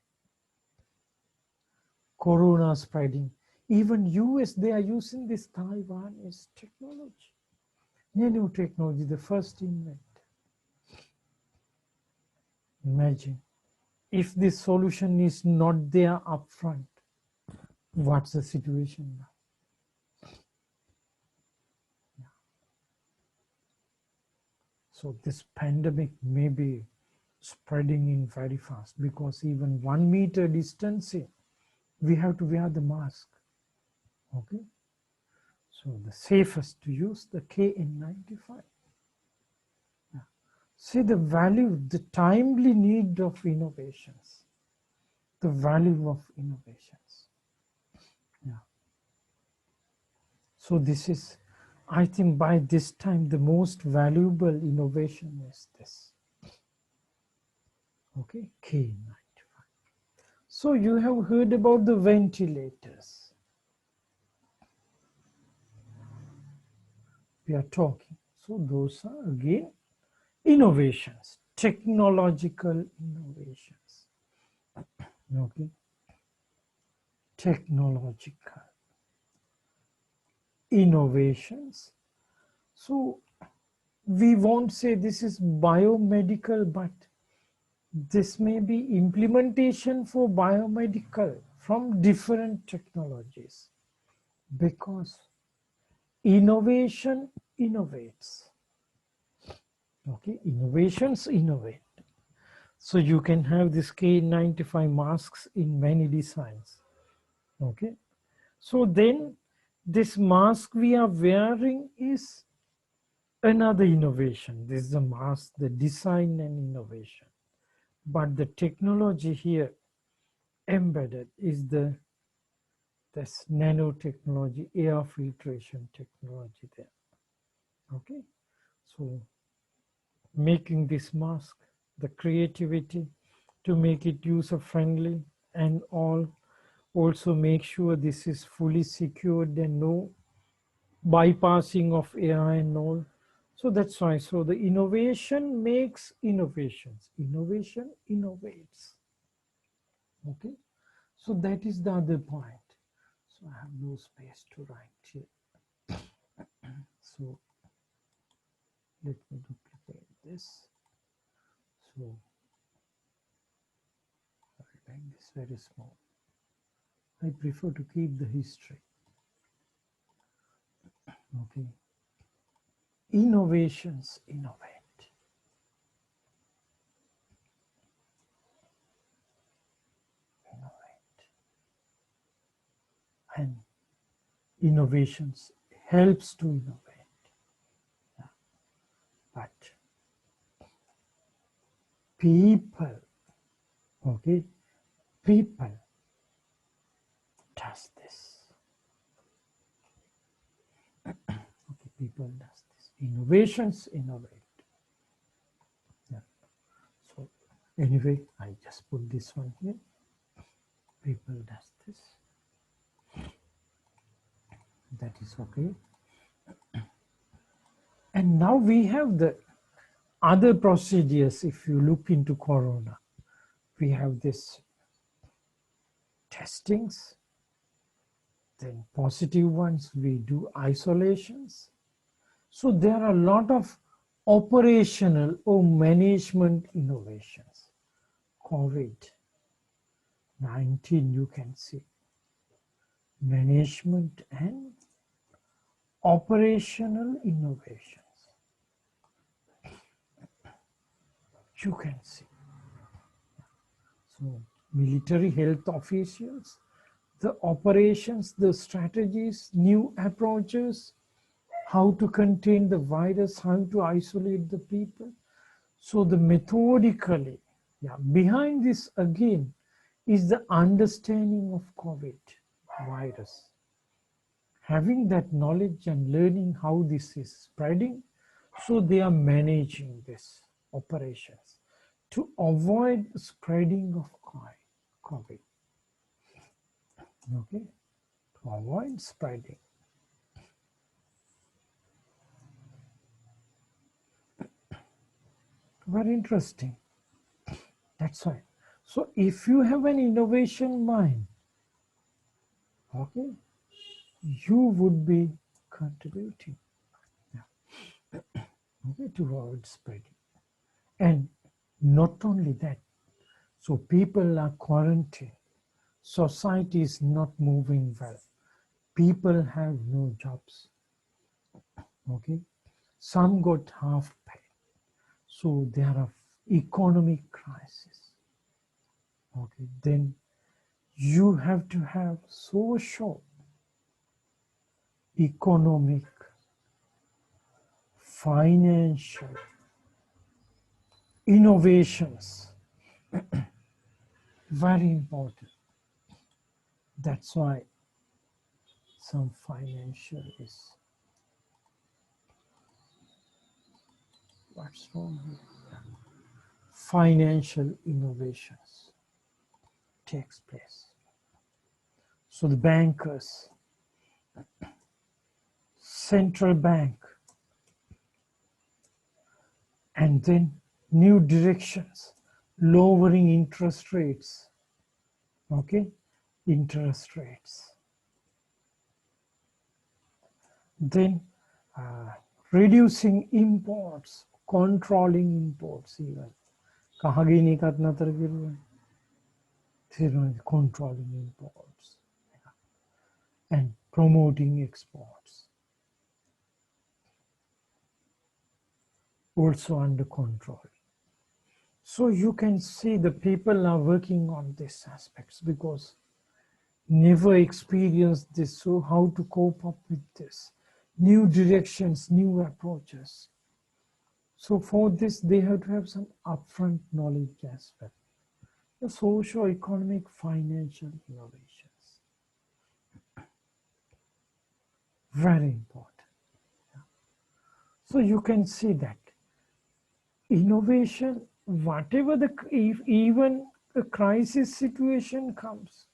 Corona spreading. Even US, they are using this Taiwanese technology. Nanotechnology, the first invent. Imagine if this solution is not there upfront, what's the situation now? Yeah. So this pandemic may be spreading in very fast because even 1 meter distancing, we have to wear the mask. Okay. So the safest to use the KN95. Yeah. See the value, the timely need of innovations, the value of innovations. Yeah. So this is, I think by this time, the most valuable innovation is this. Okay, K95. So you have heard about the ventilators. We are talking. So those are again innovations, technological innovations. Okay, technological innovations. So we won't say this is biomedical, but this may be implementation for biomedical from different technologies, because innovation innovates. Okay, innovations innovate. So you can have this K95 masks in many designs. Okay, so then this mask we are wearing is another innovation. This is the mask, the design and innovation. But the technology here embedded is this nanotechnology, air filtration technology there. Okay, so making this mask, the creativity to make it user friendly and all, also make sure this is fully secured and no bypassing of AI and all. So that's why. So the innovation makes innovations. Innovation innovates. Okay. So that is the other point. So I have no space to write here. So let me duplicate this. So I make this very small. I prefer to keep the history. Okay. Innovations innovate. Innovate. And innovations helps to innovate. Yeah. But people, okay, people does this. Okay, people does this. Innovations innovate. Yeah. So anyway, I just put this one here. People does this. That is okay. And now we have the other procedures. If you look into corona, we have this testings, then positive ones, we do isolations. So there are a lot of operational or management innovations. COVID-19, you can see management and operational innovations. You can see. So military health officials, the operations, the strategies, new approaches, how to contain the virus, how to isolate the people. So the methodically, yeah, behind this again is the understanding of COVID virus. Having that knowledge and learning how this is spreading, so they are managing this operations to avoid spreading of COVID. Okay, to avoid spreading. Very interesting. That's why. So if you have an innovation mind, okay, you would be contributing, yeah, okay, to avoid spreading. And not only that, so people are quarantined. Society is not moving well. People have no jobs. Okay, some got half pay. So there are economic crisis. Okay, then you have to have social, economic, financial innovations. Very important. That's why some financial is what's wrong here. Financial innovations takes place. So the bankers, central bank, and then new directions, lowering interest rates. Okay, interest rates. Then reducing imports, controlling imports even. कहाँ गई नहीं करना तरकीब controlling imports and promoting exports. Also under control. So you can see the people are working on these aspects because never experienced this, so how to cope up with this? New directions, new approaches. So for this, they have to have some upfront knowledge as well. The socio-economic financial innovations. Very important. So you can see that innovation, whatever if even a crisis situation comes,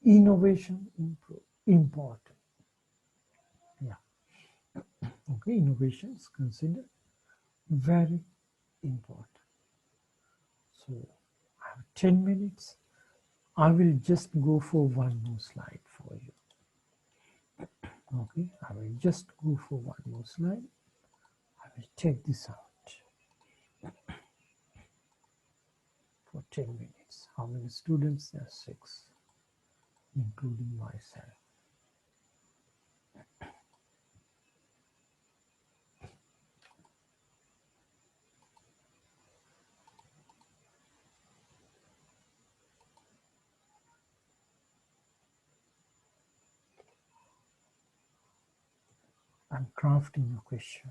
innovation important. Yeah. Okay, innovation is considered very important. So I have 10 minutes. I will just go for one more slide for you. Okay, I will just go for one more slide. I will take this out for 10 minutes. How many students? There are 6, including myself. I'm crafting a question.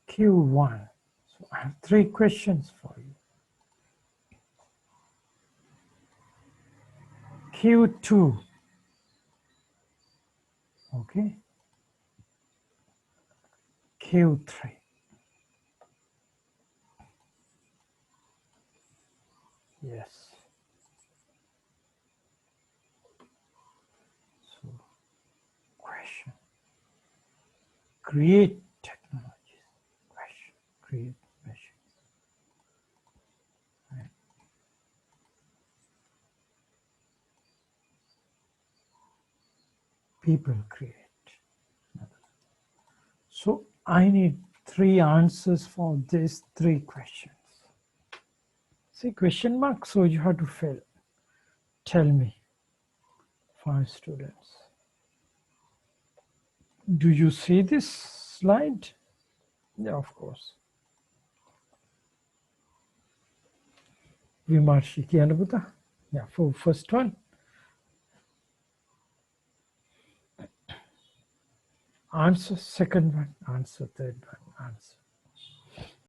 Q1. So I have 3 questions for you. Q2. Okay. Q3. Yes. So, question. Create technologies. Question. Create machines. Right. People create. So I need 3 answers for these 3 questions. See question mark, so you have to fill. Tell me. 5 students. Do you see this slide? Yeah, of course. Vimarshi, yeah, for first one. Answer second one, answer third one, answer.